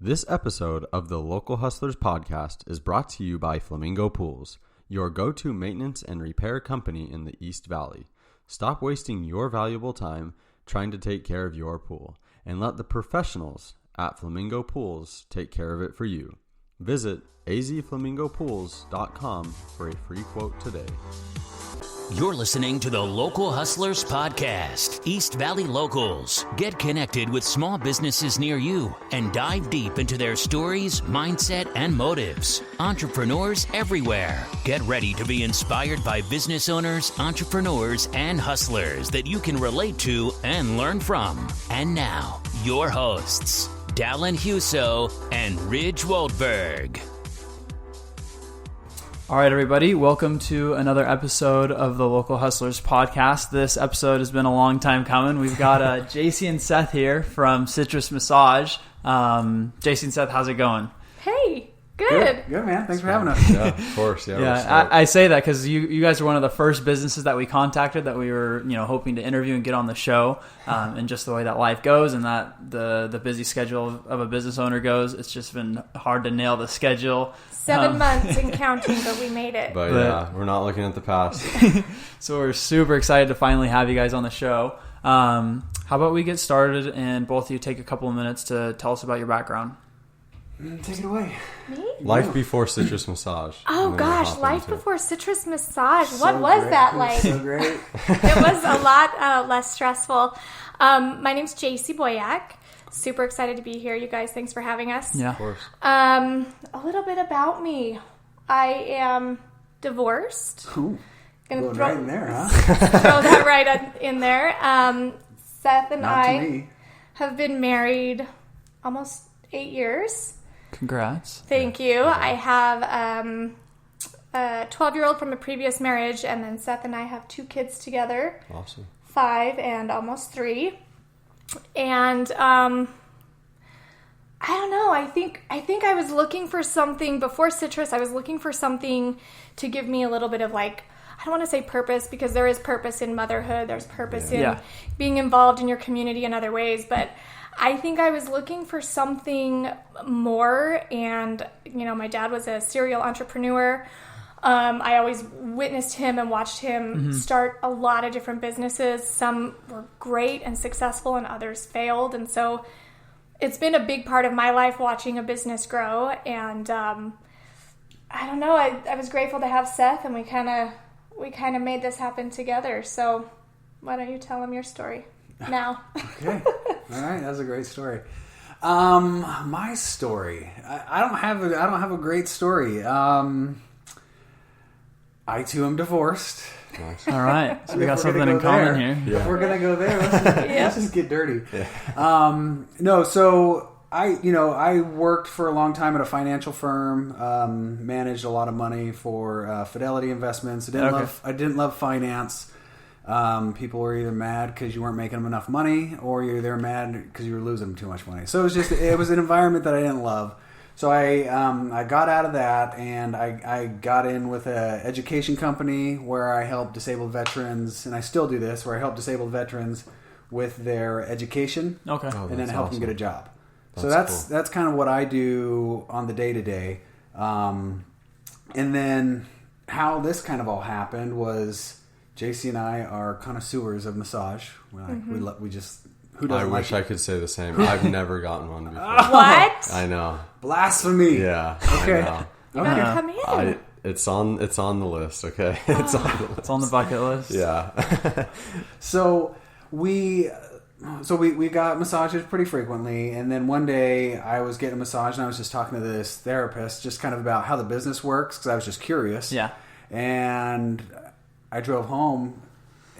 This episode of the Local Hustlers podcast is brought to you by Flamingo Pools, your go-to maintenance and repair company in the East Valley. Stop wasting your valuable time trying to take care of your pool and let the professionals at Flamingo Pools take care of it for you. Visit azflamingopools.com for a free quote today. You're listening to the Local Hustlers Podcast, East Valley Locals. Get connected with small businesses near you and dive deep into their stories, mindset, and motives. Entrepreneurs everywhere. Get ready to be inspired by business owners, entrepreneurs, and hustlers that you can relate to and learn from. And now, your hosts, Dallin Huso and Ridge Waldberg. All right, everybody, welcome to another episode of the Local Hustlers Podcast. This episode has been a long time coming. We've got Jacy and Seth here from Citrus Massage. Jacy and Seth, how's it going? Hey, good, man. Thanks for having us. Yeah, of course. Yeah, I say that because you guys are one of the first businesses that we contacted that we were hoping to interview and get on the show. And just the way that life goes and that the busy schedule of a business owner goes, it's just been hard to nail the schedule. 7 months and counting, but we made it. But yeah, we're not looking at the past. So we're super excited to finally have you guys on the show. How about we get started and both of you take a couple of minutes to tell us about your background. Take it away. Me? Life before Citrus Massage. Oh gosh, life before Citrus Massage. So what was great. that like? So great. It was a lot less stressful. My name's Jacy Boyack. Super excited to be here, you guys. Thanks for having us. Yeah. Of course. A little bit about me. I am divorced. Ooh, Gonna going throw, right in there, huh? throw that right in there. Seth and Not to I me. have been married almost 8 years. Congrats. Thank you. I have a 12-year-old from a previous marriage, and then Seth and I have 2 kids together, Awesome. 5 and almost 3. And I don't know. I think I was looking for something before Citrus. I was looking for something to give me a little bit of I don't want to say purpose because there is purpose in motherhood. There's purpose in being involved in your community in other ways, but I think I was looking for something more, and, my dad was a serial entrepreneur. I always witnessed him and watched him start a lot of different businesses. Some were great and successful, and others failed, and so it's been a big part of my life watching a business grow, and I don't know, I was grateful to have Seth, and we kind of made this happen together, so why don't you tell him your story now? Okay. All right. That's a great story. My story. I don't have a great story. I too am divorced. Nice. All right. So we got If we're something gonna in go common there. here. Yeah. If we're gonna go there, let's just get dirty. Yeah. No. So I worked for a long time at a financial firm. Managed a lot of money for Fidelity Investments. I didn't love finance. People were either mad because you weren't making them enough money, or they were mad because you were losing them too much money. So it was an environment that I didn't love. So I got out of that, and I got in with an education company where I help disabled veterans, and I still do this, where I help disabled veterans with their education, Okay. Oh, and then that's help them awesome. get a job. That's cool. That's kind of what I do on the day-to-day. And then how this kind of all happened was Jacy and I are connoisseurs of massage. We just... Who I doesn't wish like I could say the same. I've never gotten one before. What? I know. blasphemy? Yeah. Okay. I know. You better come in. It's on the list, okay? It's on the list. It's on the bucket list. Yeah. So we got massages pretty frequently, and then one day I was getting a massage, and I was just talking to this therapist, just kind of about how the business works, because I was just curious. Yeah. And I drove home,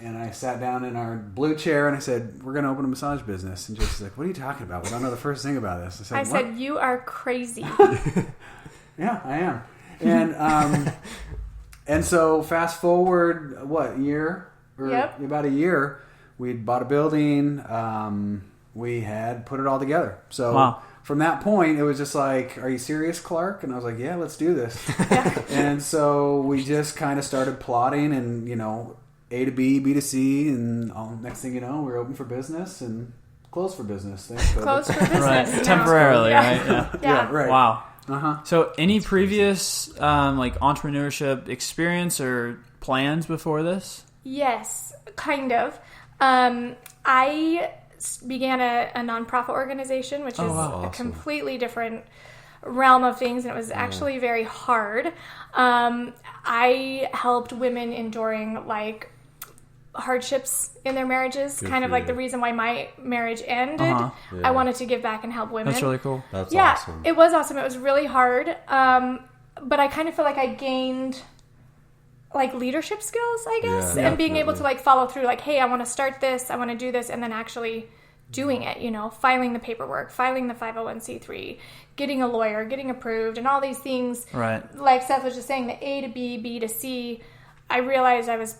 and I sat down in our blue chair, and I said, "We're going to open a massage business." And Jason's like, "What are you talking about? We don't know the first thing about this." I said, "You are crazy." "Yeah, I am." And and so fast forward, year? Yep. About a year, we'd bought a building. We had put it all together. So Wow. From that point, it was just like, "Are you serious, Clark?" And I was like, "Yeah, let's do this." And so we just kind of started plotting, and A to B, B to C, and next thing you know, we were open for business, and closed for business. Thanks, COVID. Closed for business. Right. now. Temporarily, Yeah. right? Yeah. Yeah, right. Wow. Uh-huh. So any previous like entrepreneurship experience or plans before this? Yes, kind of. I began a nonprofit organization, which is wow. a Awesome. completely different realm of things, and it was actually very hard. I helped women enduring like hardships in their marriages, kind of like the reason why my marriage ended. Uh-huh. Yeah. I wanted to give back and help women. That's really cool. That's Yeah, awesome. it was awesome. It was really hard, but I kind of feel like I gained like leadership skills, I guess, Yeah, and being able definitely. to like follow through, like, hey, I want to start this, I want to do this, and then actually doing it, you know, filing the paperwork, filing the 501c3, getting a lawyer, getting approved, and all these things. Right. Like Seth was just saying, the A to B, B to C, I realized I was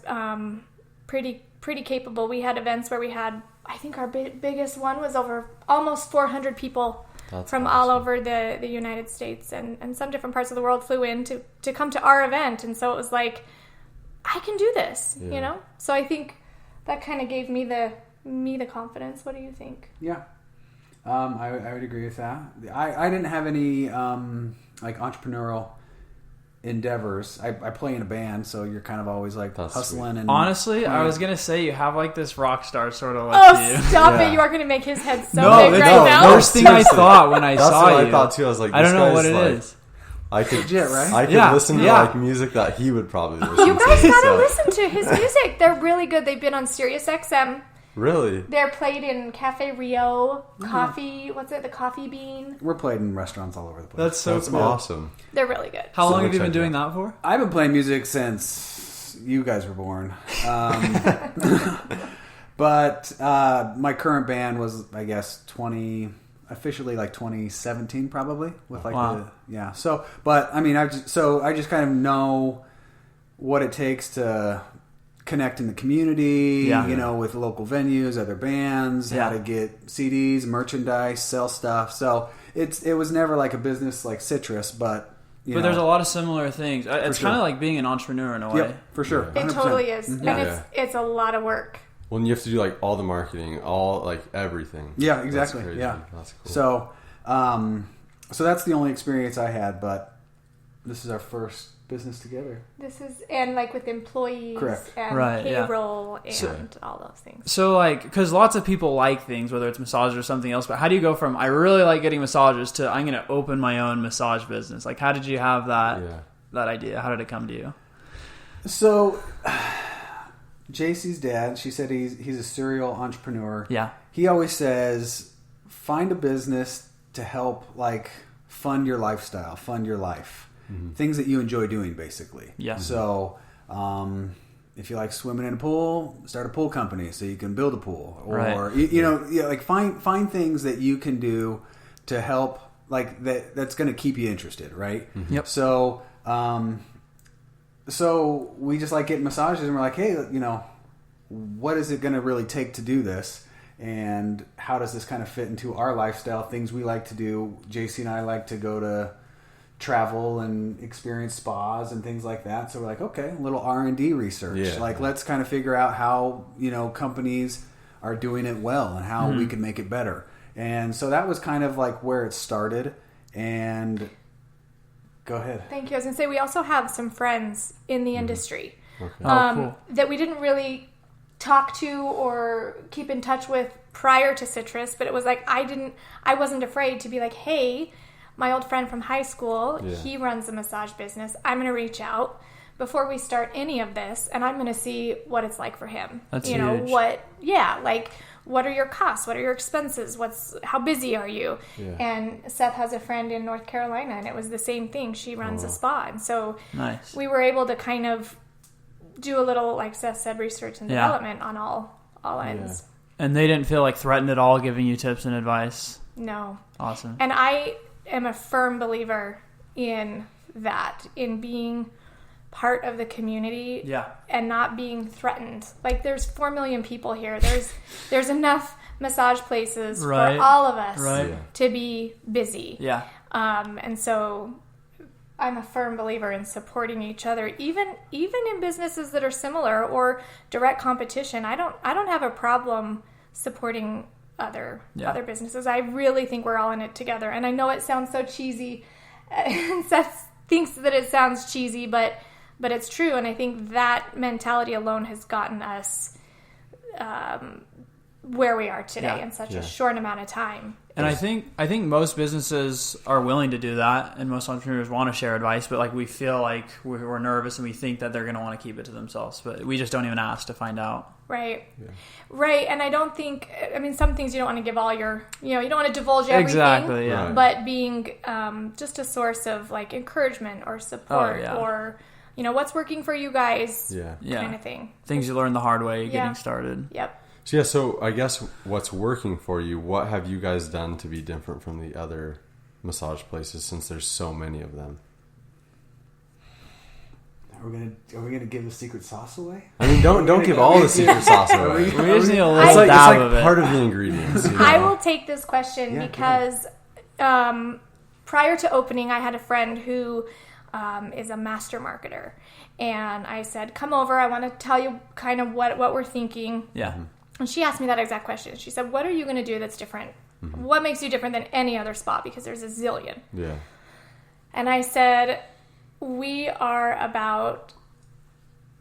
pretty capable. We had events where we had, I think our biggest one was over almost 400 people from all over the United States, and some different parts of the world flew in to come to our event. And so it was like, I can do this, you know? So I think that kind of gave me the confidence. What do you think? Yeah. I would agree with that. I didn't have any like entrepreneurial endeavors. I play in a band, so you're kind of always like That's hustling sweet. and Honestly, I playing. was gonna say you have like this rock star sort of look Oh, to you. stop Yeah. it. You are going to make his head so No, big it's right the now. first thing I Seriously. thought when I That's saw what you. I thought too. I was like, I don't this know what guy's it like, is. I could right? I could Yeah, listen to yeah. like music that he would probably listen You to. guys got to so- listen to his music. They're really good. They've been on Sirius XM. Really? They're played in Cafe Rio, Coffee, what's it, the Coffee Bean. We're played in restaurants all over the place. That's so That's cool. awesome. They're really good. How So long have we'll you been check doing it that for? I've been playing music since you guys were born. But my current band was, I guess, officially like 2017 probably with like Wow. So, but I mean, I just kind of know what it takes to connect in the community, Yeah. you know, with local venues, other bands, Yeah. how to get CDs, merchandise, sell stuff. So it was never like a business like Citrus, but you know, But there's a lot of similar things. It's sure. kind of like being an entrepreneur in a way. Yep, for sure. It 100%. totally is. Yeah. And it's a lot of work. When you have to do like all the marketing, all like everything. Yeah, exactly. That's crazy. Yeah. That's cool. So that's the only experience I had, but this is our first business together. This is, and like with employees Correct. and Right, yeah. payroll and all those things. So, like, because lots of people like things, whether it's massage or something else, but how do you go from, I really like getting massages to, I'm going to open my own massage business? Like, how did you have that idea? How did it come to you? So Jacy's dad, she said he's a serial entrepreneur. Yeah. He always says, find a business to help like fund your lifestyle, fund your life. Things that you enjoy doing, basically. Yeah. So, if you like swimming in a pool, start a pool company so you can build a pool, or Right. you know, like find things that you can do to help, like that's going to keep you interested, right? Yep. So, so we just like getting massages, and we're like, hey, you know, what is it going to really take to do this? And how does this kind of fit into our lifestyle? Things we like to do. Jacy and I like to go to travel and experience spas and things like that. So we're like, okay, a little R&D research. Yeah. Like, let's kind of figure out how, you know, companies are doing it well and how we can make it better. And so that was kind of like where it started. And go ahead. Thank you. I was going to say, we also have some friends in the industry Cool. that we didn't really talk to or keep in touch with prior to Citrus, but it was like, I wasn't afraid to be like, hey, my old friend from high school, he runs a massage business. I'm going to reach out before we start any of this, and I'm going to see what it's like for him. That's you know, huge. what are your costs? What are your expenses? How busy are you? Yeah. And Seth has a friend in North Carolina, and it was the same thing. She runs a spa. And so Nice. we were able to kind of do a little, like Seth said, research and development on all ends. And they didn't feel like threatened at all giving you tips and advice. No. Awesome. And I am a firm believer in that, in being part of the community and not being threatened. Like, there's 4 million people here. There's enough massage places for all of us to be busy. Yeah. And so I'm a firm believer in supporting each other, even in businesses that are similar or direct competition. I don't have a problem supporting other businesses. I really think we're all in it together. And I know it sounds so cheesy, and Seth thinks that it sounds cheesy, but it's true. And I think that mentality alone has gotten us where we are today in such a short amount of time. And I think most businesses are willing to do that, and most entrepreneurs want to share advice, but like we feel like we're nervous and we think that they're going to want to keep it to themselves, but we just don't even ask to find out. Right. Yeah. Right. And I don't think, I mean, some things you don't want to give all your, you don't want to divulge everything. Exactly, yeah. Right. But being just a source of like encouragement or support or, what's working for you guys kind of thing. Things you learn the hard way getting started. Yep. So I guess what's working for you, what have you guys done to be different from the other massage places since there's so many of them? Are we gonna give the secret sauce away? I mean, don't give all the secret sauce away. We just need a little dab of it. Part of the ingredients. I will take this question because prior to opening, I had a friend who is a master marketer, and I said, "Come over. I want to tell you kind of what we're thinking." Yeah. And she asked me that exact question. She said, "What are you going to do that's different? Mm-hmm. What makes you different than any other spot? Because there's a zillion." Yeah. And I said, "We are about,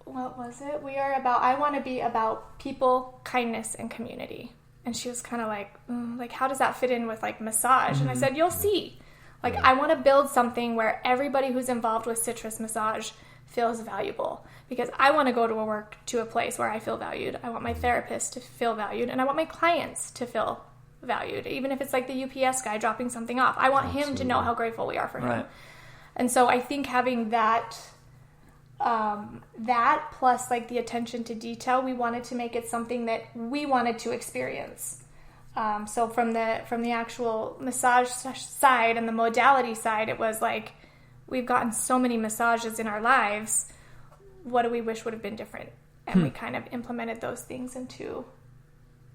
what was it? I want to be about people, kindness, and community." And she was kind of like, how does that fit in with like massage? Mm-hmm. And I said, "You'll see. Like, I want to build something where everybody who's involved with Citrus Massage feels valuable. Because I want to go to a place where I feel valued. I want my therapist to feel valued. And I want my clients to feel valued. Even if it's like the UPS guy dropping something off. I want him to know how grateful we are for him." Right. And so I think having that plus like the attention to detail, we wanted to make it something that we wanted to experience. So from the actual massage side and the modality side, it was like, we've gotten so many massages in our lives. What do we wish would have been different? And we kind of implemented those things into...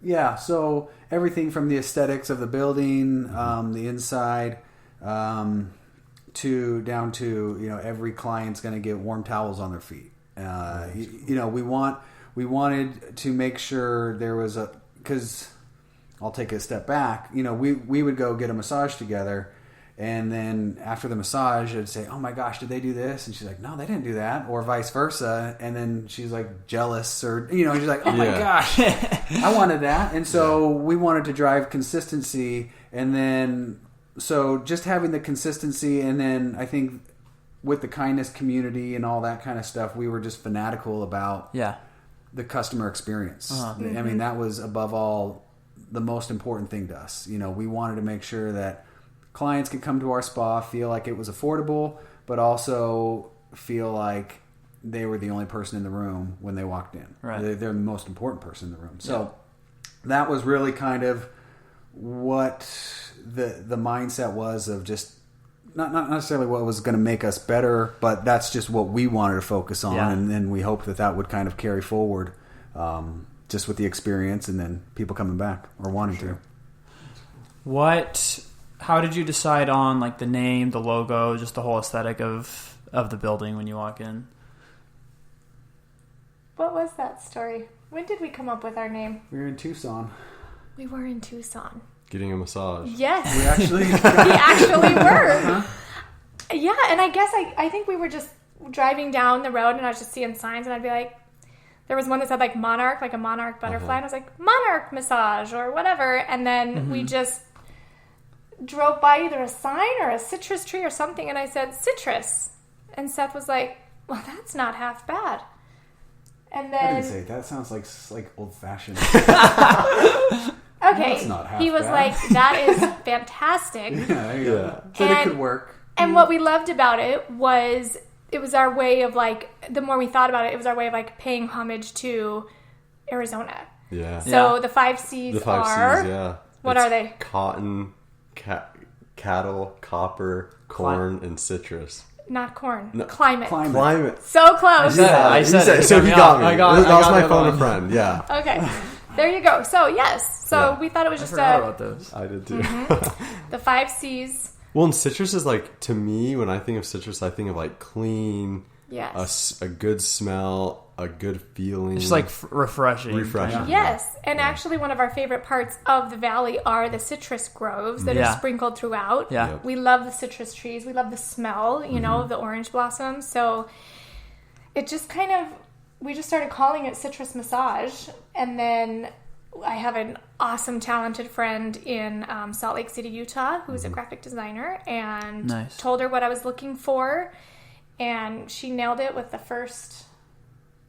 Yeah, so everything from the aesthetics of the building, the inside, to down to, every client's going to get warm towels on their feet. We wanted to make sure there was because I'll take a step back, we would go get a massage together. And then after the massage, I'd say, "Oh my gosh, did they do this?" And she's like, "No, they didn't do that," or vice versa. And then she's like jealous, or she's like, "Oh my gosh, I wanted that." And so we wanted to drive consistency, and then so just having the consistency, and then I think with the kindness community and all that kind of stuff, we were just fanatical about the customer experience. I mean, that was above all the most important thing to us. We wanted to make sure that clients could come to our spa, feel like it was affordable, but also feel like they were the only person in the room when they walked in. Right. They're the most important person in the room. So that was really kind of what the mindset was of just not necessarily what was going to make us better, but that's just what we wanted to focus on. Yeah. And then we hoped that would kind of carry forward just with the experience and then people coming back or wanting to. How did you decide on like the name, the logo, just the whole aesthetic of the building when you walk in? What was that story? When did we come up with our name? We were in Tucson. We were in Tucson. Getting a massage. Yes. We actually were. Huh? Yeah, and I guess I think we were just driving down the road and I was just seeing signs and I'd be like, there was one that said like Monarch, like a monarch butterfly, and I was like, Monarch massage or whatever. And then we just drove by either a sign or a citrus tree or something, and I said, "Citrus." And Seth was like, "Well, that's not half bad." And then I didn't say that sounds like old fashioned. Okay, he was like, "That is fantastic." Yeah. But it could work. And what we loved about it was our way of like, the more we thought about it, it was our way of like paying homage to Arizona. Yeah. So the 5 C's are. Yeah. What are they? Cotton, cattle, copper, corn, and citrus. Not corn. No. Climate. I So close. said it. So he got me. That was my phone one. a friend. Yeah. Okay. There you go. So yes. So we thought it was just I forgot about those. I did too. The 5 C's. Well, and citrus is like, to me, when I think of citrus, I think of like clean, Yes. a good smell, a good feeling. Just like refreshing. Yes. And actually one of our favorite parts of the valley are the citrus groves that are sprinkled throughout. Yeah. Yep. We love the citrus trees. We love the smell, you know, of the orange blossoms. So it just kind of, we just started calling it Citrus Massage. And then I have an awesome, talented friend in Salt Lake City, Utah, who's a graphic designer, and told her what I was looking for. And she nailed it with the first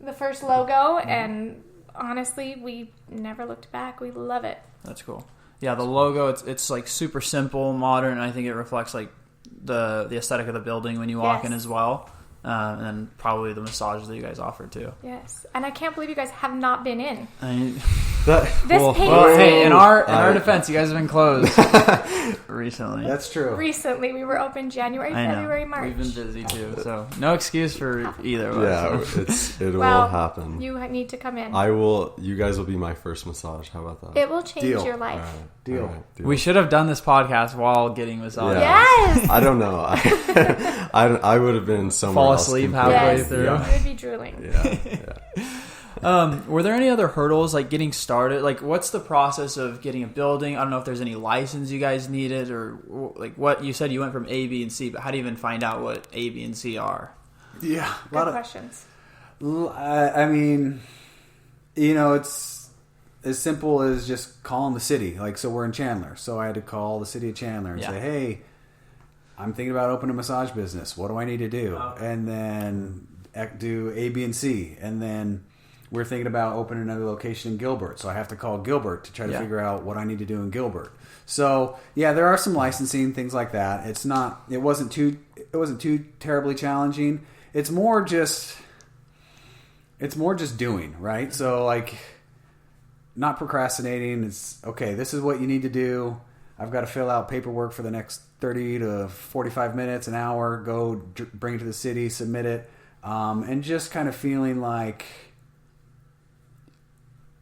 logo, and honestly, we never looked back. We love it. That's cool. Yeah, the logo, it's like super simple, modern, and I think it reflects like the aesthetic of the building when you walk in as well. And then probably the massages that you guys offer too. Yes, and I can't believe you guys have not been in. Hey, in our defense, you guys have been closed recently. That's true. Recently, we were open January, February, March. We've been busy too, so no excuse for either of us. Yeah, it will happen. You need to come in. I will. You guys will be my first massage. How about that? It will change your life. All right. Deal. All right. We should have done this podcast while getting massages. Yeah. Yes. I don't know. I would have been somewhere Fall else asleep completely. halfway through. You would be drooling. Were there any other hurdles like getting started? Like, what's the process of getting a building? I don't know if there's any license you guys needed, or like what you said you went from A, B, and C, but how do you even find out what A, B, and C are? Yeah, Good questions. I mean, you know, it's as simple as just calling the city. Like, so we're in Chandler, so I had to call the city of Chandler and say, hey, I'm thinking about opening a massage business. What do I need to do? And then do A, B, and C. And then we're thinking about opening another location in Gilbert. So I have to call Gilbert to try to figure out what I need to do in Gilbert. So yeah, there are some licensing things like that. It wasn't too terribly challenging. It's more just doing, right? So like not procrastinating. It's okay. This is what you need to do. I've got to fill out paperwork for the next 30 to 45 minutes, an hour, go bring it to the city, submit it. And just kind of feeling like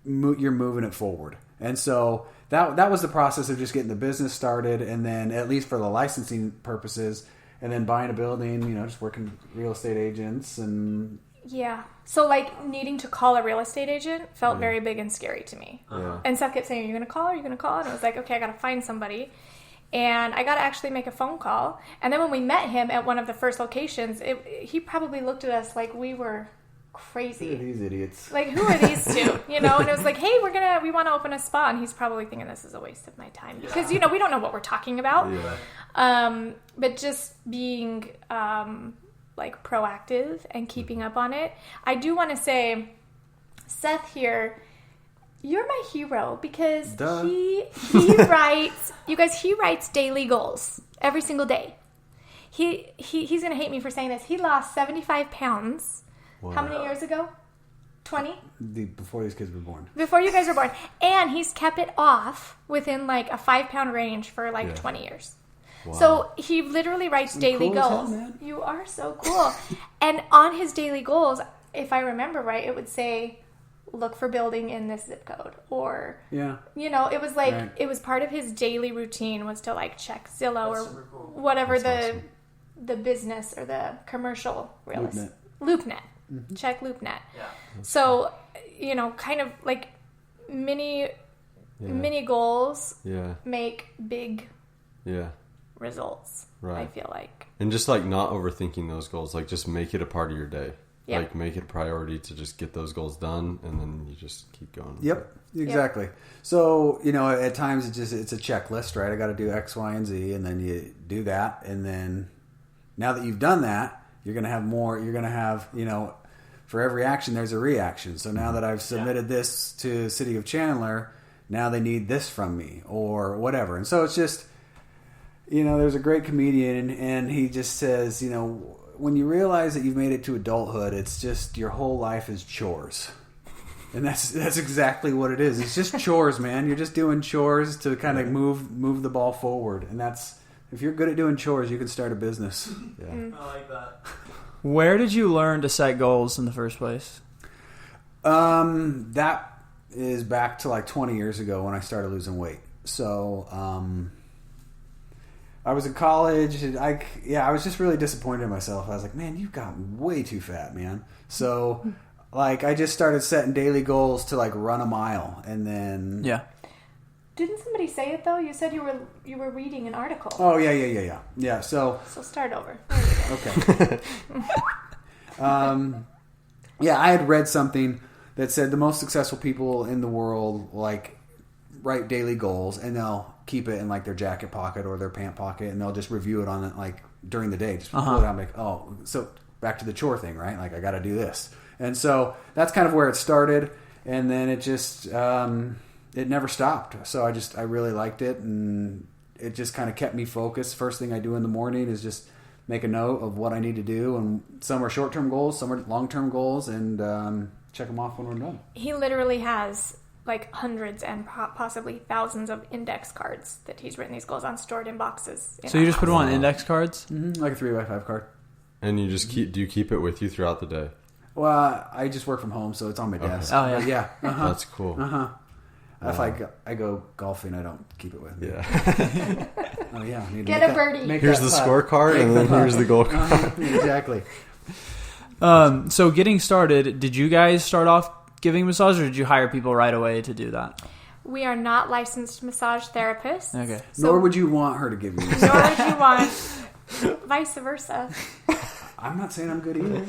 you're moving it forward. And so that was the process of just getting the business started, and then at least for the licensing purposes, and then buying a building, you know, just working with real estate agents. And yeah, so like needing to call a real estate agent felt very big and scary to me. And Seth kept saying, are you going to call? Are you going to call? And I was like, okay, I got to find somebody. And I got to actually make a phone call. And then when we met him at one of the first locations, he probably looked at us like we were crazy. Who are these idiots? Like, who are these two? You know, and it was like, hey, we want to open a spa. And he's probably thinking this is a waste of my time. Because, you know, we don't know what we're talking about. But just being, like, proactive and keeping up on it. I do want to say, Seth here, you're my hero, because he writes, you guys, he writes daily goals every single day. He's going to hate me for saying this. He lost 75 pounds. Wow. How many years ago? 20? Before these kids were born. Before you guys were born. And he's kept it off within like a 5-pound range for like 20 years. Wow. So he literally writes daily goals. Hell, man. You are so cool. And on his daily goals, if I remember right, it would say, look for building in this zip code. Or, you know, it was like, it was part of his daily routine was to like check Zillow or whatever the business or the commercial real estate. LoopNet. Mm-hmm. Check LoopNet. Yeah. So, you know, kind of like mini goals make big results. Right. I feel like. And just like not overthinking those goals, like just make it a part of your day. Yep. Like make it a priority to just get those goals done, and then you just keep going. Yep, exactly. Yep. So, you know, at times it's a checklist, right? I got to do X, Y, and Z, and then you do that, and then now that you've done that, you're going to have more. You're going to have, you know, for every action, there's a reaction. So now that I've submitted this to City of Chandler, now they need this from me or whatever. And so it's just, you know, there's a great comedian, and he just says, you know, when you realize that you've made it to adulthood, it's just your whole life is chores. And that's exactly what it is. It's just chores, man. You're just doing chores to kind of move the ball forward. And that's, if you're good at doing chores, you can start a business. Yeah. I like that. Where did you learn to set goals in the first place? That is back to like 20 years ago when I started losing weight. So I was in college, and I was just really disappointed in myself. I was like, man, you've gotten way too fat, man. So, like, I just started setting daily goals to, like, run a mile, and then... Yeah. Didn't somebody say it, though? You said you were reading an article. Oh, yeah. Yeah, so... So start over. There you go. Okay. Yeah, I had read something that said the most successful people in the world, like, write daily goals, and they'll keep it in, like, their jacket pocket or their pant pocket, and they'll just review it on it, like, during the day. Just pull it out, like, oh, so back to the chore thing, right? Like, I got to do this. And so that's kind of where it started, and then it just, it never stopped. So I really liked it, and it just kind of kept me focused. First thing I do in the morning is just make a note of what I need to do, and some are short-term goals, some are long-term goals, and check them off when we're done. He literally has like hundreds and possibly thousands of index cards that he's written these goals on, stored in boxes. So you just put them on index cards? Mm-hmm. Like a 3x5 card. And you just do you keep it with you throughout the day? Well, I just work from home, so it's on my desk. Oh, yeah. But yeah. Uh-huh. That's cool. Uh-huh. If I go golfing, I don't keep it with me. Yeah. Oh, yeah. I need to Get a birdie. Here's the scorecard, and then here's the goal card. Exactly. So getting started, did you guys start off giving massage, or did you hire people right away to do that? We are not licensed massage therapists. Okay. So Nor would you want her to give you nor massage. would you want vice versa. I'm not saying I'm good either.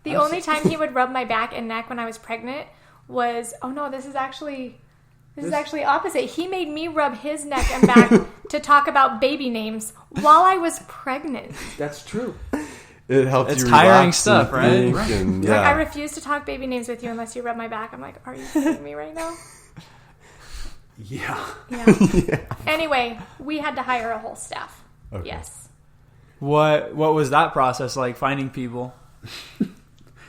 The only time he would rub my back and neck when I was pregnant was, oh no, this is actually opposite. He made me rub his neck and back to talk about baby names while I was pregnant. That's true. It helps It's you tiring relax stuff, and right? think, and, Like, yeah. I refuse to talk baby names with you unless you rub my back. I'm like, are you kidding me right now? Yeah. Yeah. Anyway, we had to hire a whole staff. Okay. Yes. What was that process like, finding people?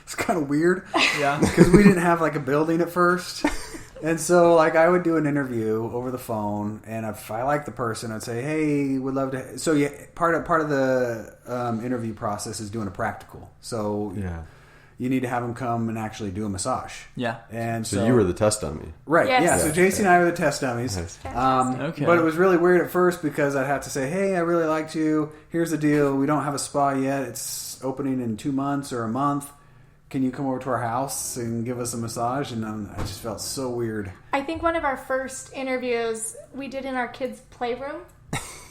It's kind of weird. Yeah. Because we didn't have like a building at first. And so like I would do an interview over the phone, and if I liked the person, I'd say, hey, would love to. So yeah, part of the interview process is doing a practical. So Yeah. you need to have them come and actually do a massage. Yeah. And So you were the test dummy. Right, Yes. yeah. So Jacy and I were the test dummies. Nice. Okay. But it was really weird at first because I'd have to say, hey, I really liked you. Here's the deal. We don't have a spa yet. It's opening in 2 months or a month. Can you come over to our house and give us a massage? And I just felt so weird. I think one of our first interviews we did in our kids' playroom.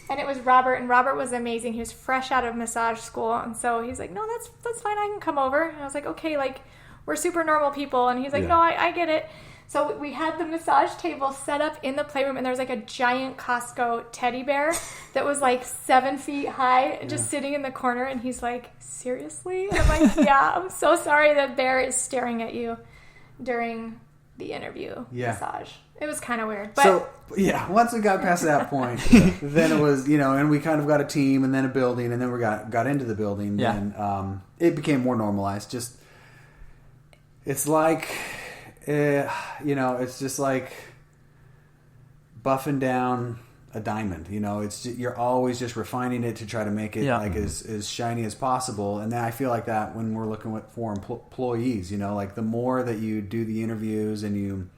And it was Robert, and Robert was amazing. He was fresh out of massage school, and so he's like, no, that's fine, I can come over. And I was like, okay, like, we're super normal people. And he's like, Yeah. no, I get it. So we had the massage table set up in the playroom, and there was like a giant Costco teddy bear that was like 7 feet high, just sitting in the corner. And he's like, seriously? And I'm like, yeah, I'm so sorry the bear is staring at you during the interview massage. It was kind of weird. But So, yeah, once we got past that point, then it was, and we kind of got a team and then a building, and then we got into the building. Yeah. And it became more normalized. Just, it's like, it's just like buffing down a diamond. It's you're always just refining it to try to make it like as shiny as possible. And then I feel like that when we're looking for employees, like the more that you do the interviews and you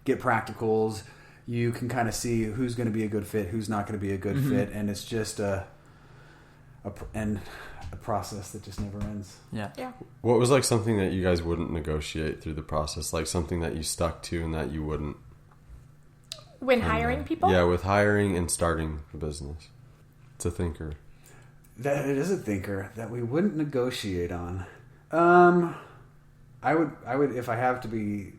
get practicals, you can kind of see who's going to be a good fit, who's not going to be a good fit, and it's just a process that just never ends. Yeah. What was like something that you guys wouldn't negotiate through the process? Like something that you stuck to and that you wouldn't? when hiring people? Yeah, with hiring and starting a business. It's a thinker. That it is a thinker that we wouldn't negotiate on. I would if I have to be,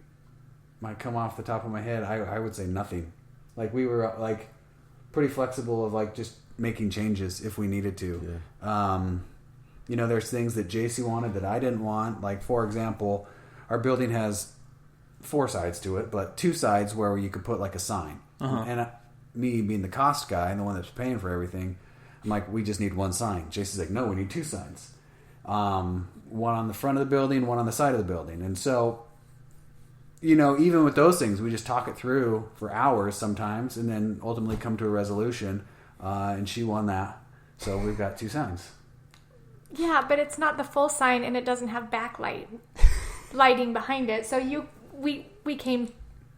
might come off the top of my head, I would say nothing. Like we were like pretty flexible of like just making changes if we needed to. Yeah. There's things that Jacy wanted that I didn't want. Like for example, our building has 4 sides to it, but 2 sides where you could put like a sign. And me being the cost guy and the one that's paying for everything, I'm like, we just need 1 sign. Jacy's like, no, we need 2 signs. One on the front of the building, one on the side of the building. And so, even with those things, we just talk it through for hours sometimes and then ultimately come to a resolution. And she won that. So we've got 2 signs. Yeah, but it's not the full sign and it doesn't have backlight lighting behind it. So we came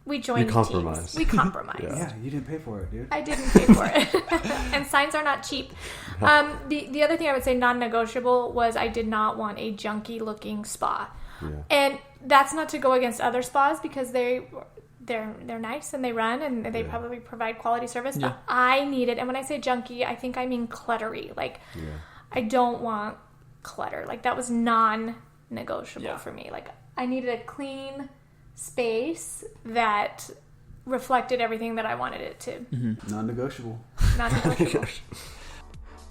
we joined compromise. teams. We compromised. Yeah, you didn't pay for it, dude. I didn't pay for it. And signs are not cheap. The other thing I would say non-negotiable was I did not want a junky looking spa. Yeah. And that's not to go against other spas because they're nice and they run and they probably provide quality service. But I needed, and when I say junky, I think I mean cluttery. Like I don't want clutter. Like that was non-negotiable for me. Like I needed a clean space that reflected everything that I wanted it to. Mm-hmm. Non-negotiable. Non-negotiable.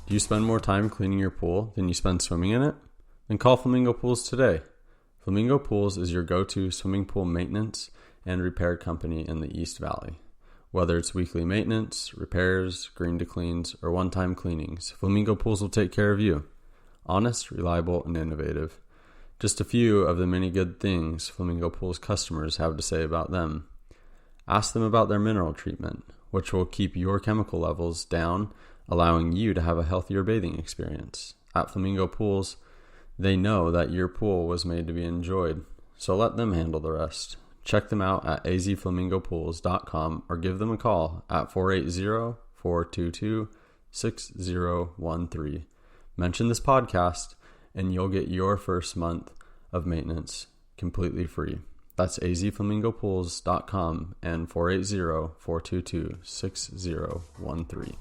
Do you spend more time cleaning your pool than you spend swimming in it? Then call Flamingo Pools today. Flamingo Pools is your go-to swimming pool maintenance and repair company in the East Valley. Whether it's weekly maintenance, repairs, green to cleans, or one-time cleanings, Flamingo Pools will take care of you. Honest, reliable, and innovative. Just a few of the many good things Flamingo Pools customers have to say about them. Ask them about their mineral treatment, which will keep your chemical levels down, allowing you to have a healthier bathing experience. At Flamingo Pools, they know that your pool was made to be enjoyed, so let them handle the rest. Check them out at azflamingopools.com or give them a call at 480-422-6013. Mention this podcast and you'll get your first month of maintenance completely free. That's azflamingopools.com and 480-422-6013.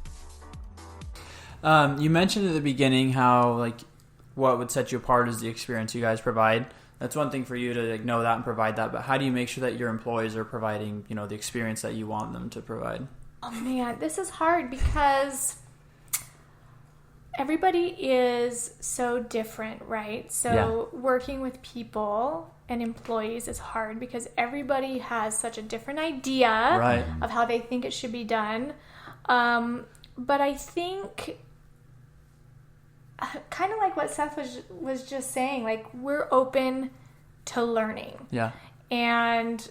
You mentioned at the beginning how like what would set you apart is the experience you guys provide. That's one thing for you to like know that and provide that, but how do you make sure that your employees are providing, you know, the experience that you want them to provide? Oh man, this is hard because everybody is so different, right? So working with people and employees is hard because everybody has such a different idea of how they think it should be done. But I think kind of like what Seth was just saying, like we're open to learning. Yeah. And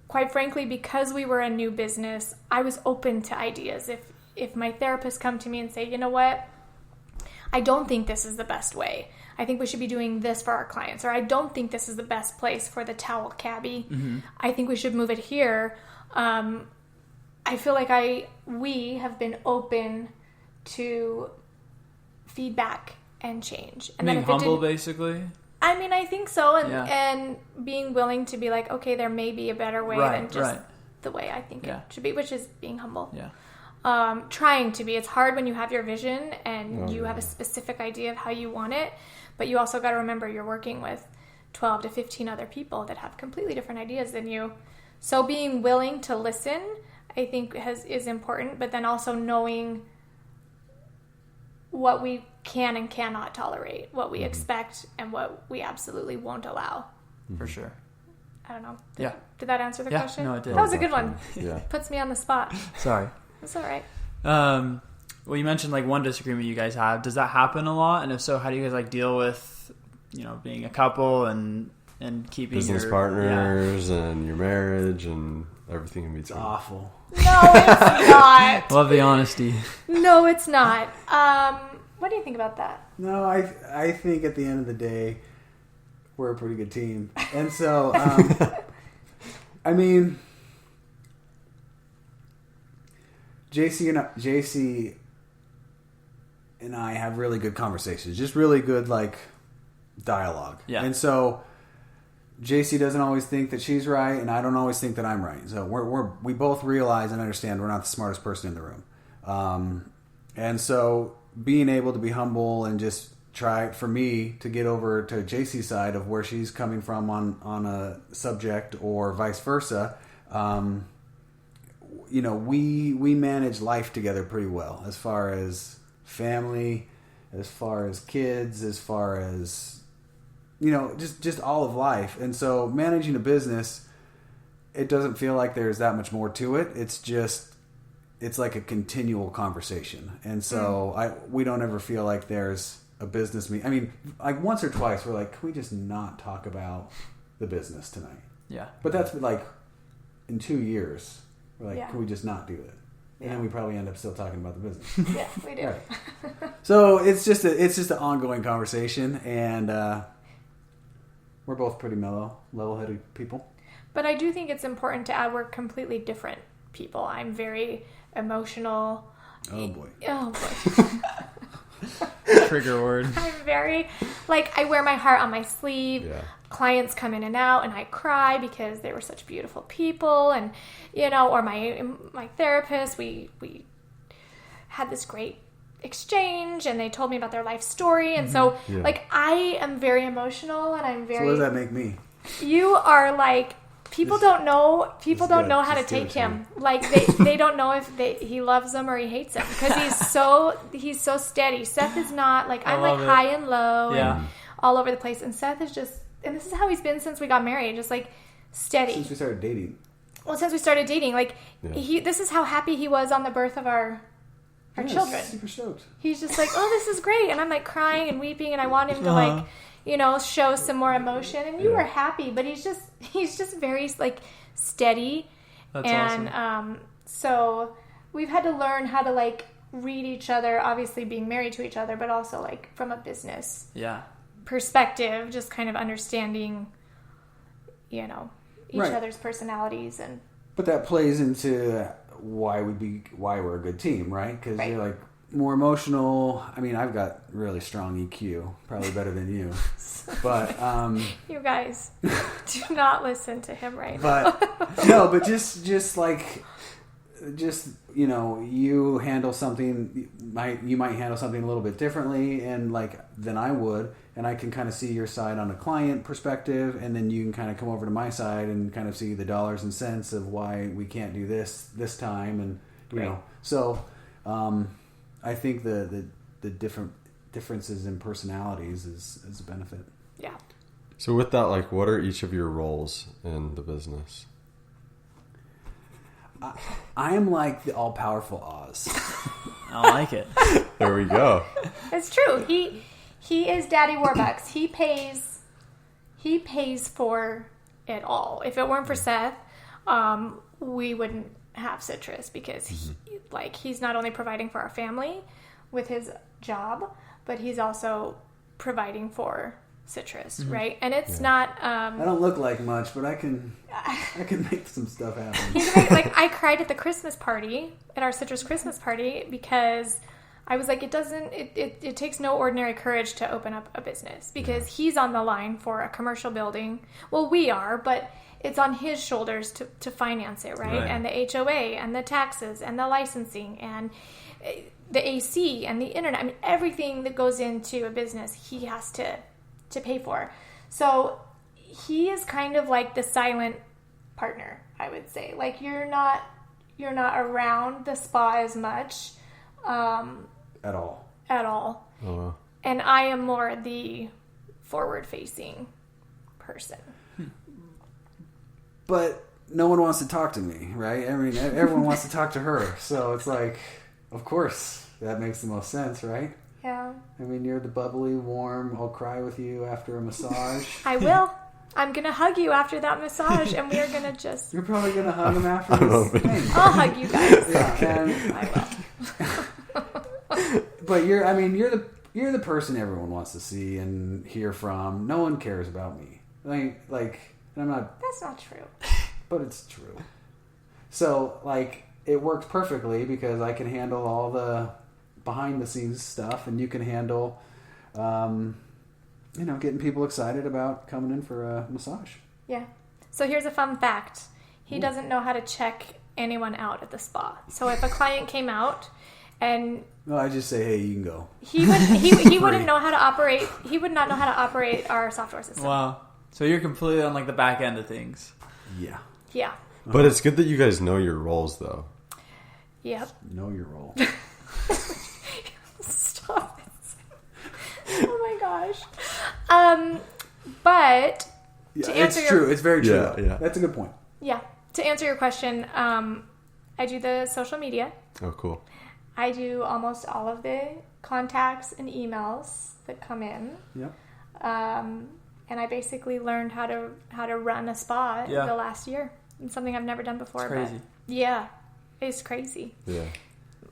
quite frankly, because we were a new business, I was open to ideas. If my therapist come to me and say, you know what, I don't think this is the best way. I think we should be doing this for our clients. Or I don't think this is the best place for the towel cabbie. Mm-hmm. I think we should move it here. I feel like we have been open to feedback and change. And being humble, basically? I mean, I think so. And being willing to be like, okay, there may be a better way than just the way I think it should be, which is being humble. Yeah. Trying to be. It's hard when you have your vision and you have a specific idea of how you want it, but you also got to remember you're working with 12 to 15 other people that have completely different ideas than you. So being willing to listen, I think is important, but then also knowing what we can and cannot tolerate, what we expect and what we absolutely won't allow. For sure. I don't know. Did that answer the question? No, it did. That was a good one. Yeah. Puts me on the spot. Sorry. It's all right. Well, you mentioned like one disagreement you guys have. Does that happen a lot? And if so, how do you guys like deal with, you know, being a couple and keeping business partners and your marriage and everything in between? It's awful. No, it's not. Love the honesty. No, it's not. What do you think about that? No, I think at the end of the day, we're a pretty good team. And so, I mean, Jacy and I have really good conversations, just really good like dialogue. Yeah. And so Jacy doesn't always think that she's right, and I don't always think that I'm right. So we both realize and understand we're not the smartest person in the room. And so being able to be humble and just try for me to get over to Jacy's side of where she's coming from on a subject or vice versa. You know, we manage life together pretty well as far as family, as far as kids, as far as, you know, just all of life. And so managing a business, it doesn't feel like there's that much more to it. It's like a continual conversation. And so we don't ever feel like there's a business meeting. I mean, like once or twice we're like, can we just not talk about the business tonight? Yeah. But that's like in 2 years, we're like, can we just not do it? And then we probably end up still talking about the business. Yeah, we do. Right. So it's just an ongoing conversation, and we're both pretty mellow, level-headed people. But I do think it's important to add we're completely different people. I'm very emotional. Oh boy. Trigger word. I'm very, like, I wear my heart on my sleeve. Yeah. Clients come in and out, and I cry because they were such beautiful people, and or my therapist. We had this great exchange, and they told me about their life story, and so like I am very emotional, and I'm very. So what does that make me? You are like. People don't know how to take him. Like they don't know if he loves them or he hates them because he's so steady. Seth is not like I'm like high and low and all over the place. And Seth is just, and this is how he's been since we got married, just like steady. Since we started dating. Well, since we started dating, like this is how happy he was on the birth of our children. Super stoked. He's just like, oh, this is great, and I'm like crying and weeping, and I want him to like. Show some more emotion, and you were happy, but he's just very like steady. That's and awesome. So we've had to learn how to like read each other, obviously being married to each other, but also like from a business perspective, just kind of understanding each other's personalities. And but that plays into why we're a good team, right? Because you're like more emotional. I mean, I've got really strong EQ, probably better than you. But you guys do not listen to him right now. But no, but just like you handle something. You might handle something a little bit differently, and than I would, and I can kind of see your side on a client perspective, and then you can kind of come over to my side and kind of see the dollars and cents of why we can't do this time, and you know. So I think the differences in personalities is a benefit. Yeah. So with that, like, what are each of your roles in the business? I am like the all-powerful Oz. I like it. There we go. It's true. He is Daddy Warbucks. He pays for it all. If it weren't for Seth, we wouldn't have Citrus because he's not only providing for our family with his job, but he's also providing for Citrus, right? And it's not. I don't look like much, but I can make some stuff happen. I cried at the Christmas party, at our Citrus Christmas party, because I was like, it takes no ordinary courage to open up a business because he's on the line for a commercial building. Well, we are, but it's on his shoulders to finance it, right? And the HOA and the taxes and the licensing and the AC and the internet. I mean, everything that goes into a business, he has to pay for. So he is kind of like the silent partner, I would say. Like you're not around the spa as much. At all. Oh, wow. And I am more the forward-facing person. But no one wants to talk to me, right? I mean, everyone wants to talk to her. So it's like, of course, that makes the most sense, right? Yeah. I mean, you're the bubbly, warm, I'll cry with you after a massage. I will. I'm going to hug you after that massage, and we are going to just... You're probably going to hug him after this thing. I'll hug you guys. Yeah, and I will. But you're the person everyone wants to see and hear from. No one cares about me. Like I'm not... That's not true. But it's true. So, it works perfectly because I can handle all the behind-the-scenes stuff, and you can handle, getting people excited about coming in for a massage. Yeah. So here's a fun fact. He doesn't know how to check anyone out at the spa. So if a client came out and... No, I just say, hey, you can go. He wouldn't know how to operate... He would not know how to operate our software system. Wow. So you're completely on the back end of things. Yeah. Yeah. But it's good that you guys know your roles, though. Yep. Know your role. Stop it. Oh my gosh. But to answer it's true. It's very true. Yeah. That's a good point. Yeah. To answer your question, I do the social media. Oh, cool. I do almost all of the contacts and emails that come in. Yep. And I basically learned how to run a spa the last year. It's something I've never done before. It's crazy. But yeah, it's crazy. Yeah.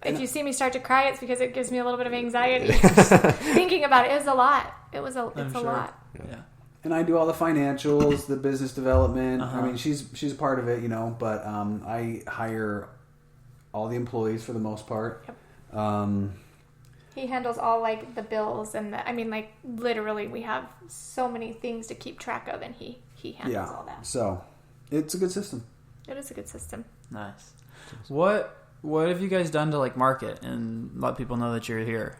If you see me start to cry, it's because it gives me a little bit of anxiety. Just thinking about it is a lot. It's a lot. Yeah. And I do all the financials, the business development. I mean, she's a part of it, you know, but I hire all the employees for the most part. Yep. He handles all like the bills and like literally we have so many things to keep track of, and he handles all that. So it's a good system. It is a good system. Nice. What have you guys done to like market and let people know that you're here?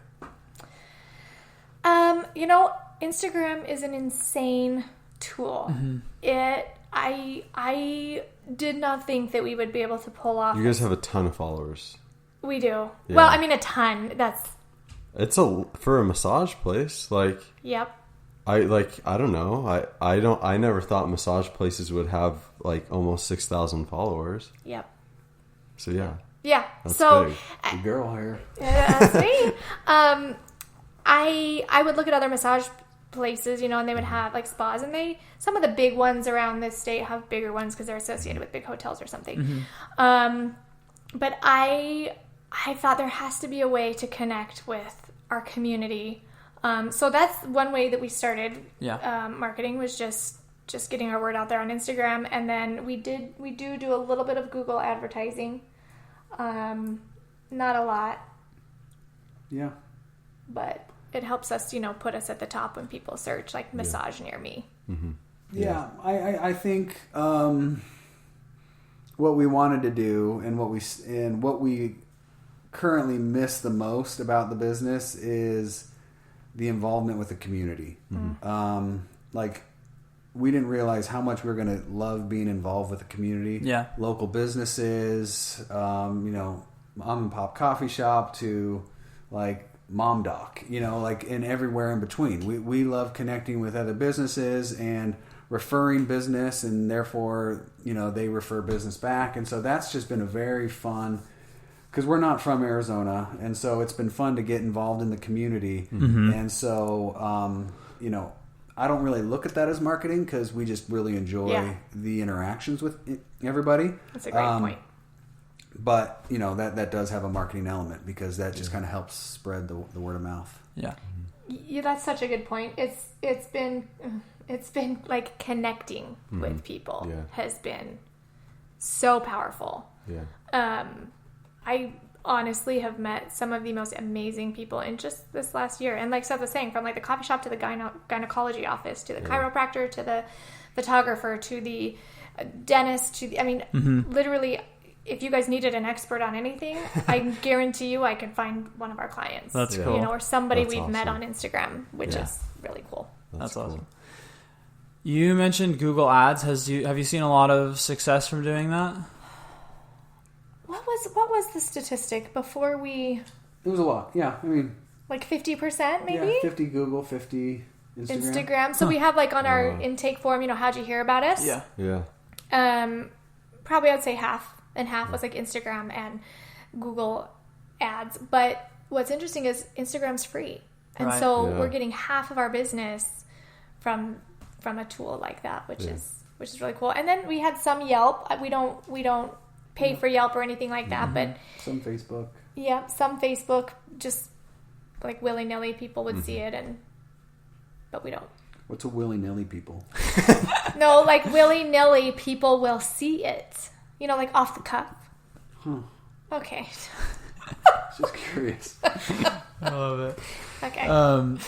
You know, Instagram is an insane tool. I did not think that we would be able to pull off. You guys have a ton of followers. We do. Yeah. Well, I mean, a ton. It's for a massage place. Like, yep. I don't know. I never thought massage places would have like almost 6,000 followers. Yep. So yeah. Yeah. That's so big. Good girl here. That's me. I would look at other massage places, you know, and they would have like spas, and some of the big ones around this state have bigger ones because they're associated with big hotels or something. But I thought there has to be a way to connect with our community. So that's one way that we started marketing, was just getting our word out there on Instagram. And then we do a little bit of Google advertising. Not a lot. Yeah. But it helps us, you know, put us at the top when people search like massage near me. Yeah. I think what we wanted to do and what we currently miss the most about the business is the involvement with the community. Like, we didn't realize how much we were going to love being involved with the community. Yeah. Local businesses, you know, mom and pop coffee shop to like Mom Doc, you know, like, and everywhere in between. We love connecting with other businesses and referring business, and therefore, you know, they refer business back. And so that's just been a very fun, because we're not from Arizona, and so it's been fun to get involved in the community. And so, you know, I don't really look at that as marketing, because we just really enjoy the interactions with everybody. That's a great point. But, you know, that does have a marketing element, because that just kind of helps spread the word of mouth. Yeah. Yeah, that's such a good point. It's been like connecting with people has been so powerful. Yeah. I honestly have met some of the most amazing people in just this last year. And like Seth was saying, from like the coffee shop to the gynecology office, to the chiropractor, to the photographer, to the dentist, literally, if you guys needed an expert on anything, I guarantee you I could find one of our clients. That's cool. You know, or somebody That's we've awesome. met on Instagram, which is really cool. That's cool. awesome. You mentioned Google Ads. Have you seen a lot of success from doing that? What was the statistic before we? It was a lot. Yeah. I mean, like 50% maybe? Yeah, 50 Google, 50 Instagram. So we have like on our intake form, you know, how'd you hear about us? Yeah. Yeah. Probably I'd say half, and half was like Instagram and Google ads. But what's interesting is Instagram's free. And so we're getting half of our business from a tool like that, which is really cool. And then we had some Yelp. We don't pay for Yelp or anything like that, but some Facebook. Yeah, some Facebook, just like willy-nilly people would see it, but we don't. What's a willy-nilly people? No, like willy-nilly people will see it. You know, like off the cuff. Okay. Just curious. I love it. Okay.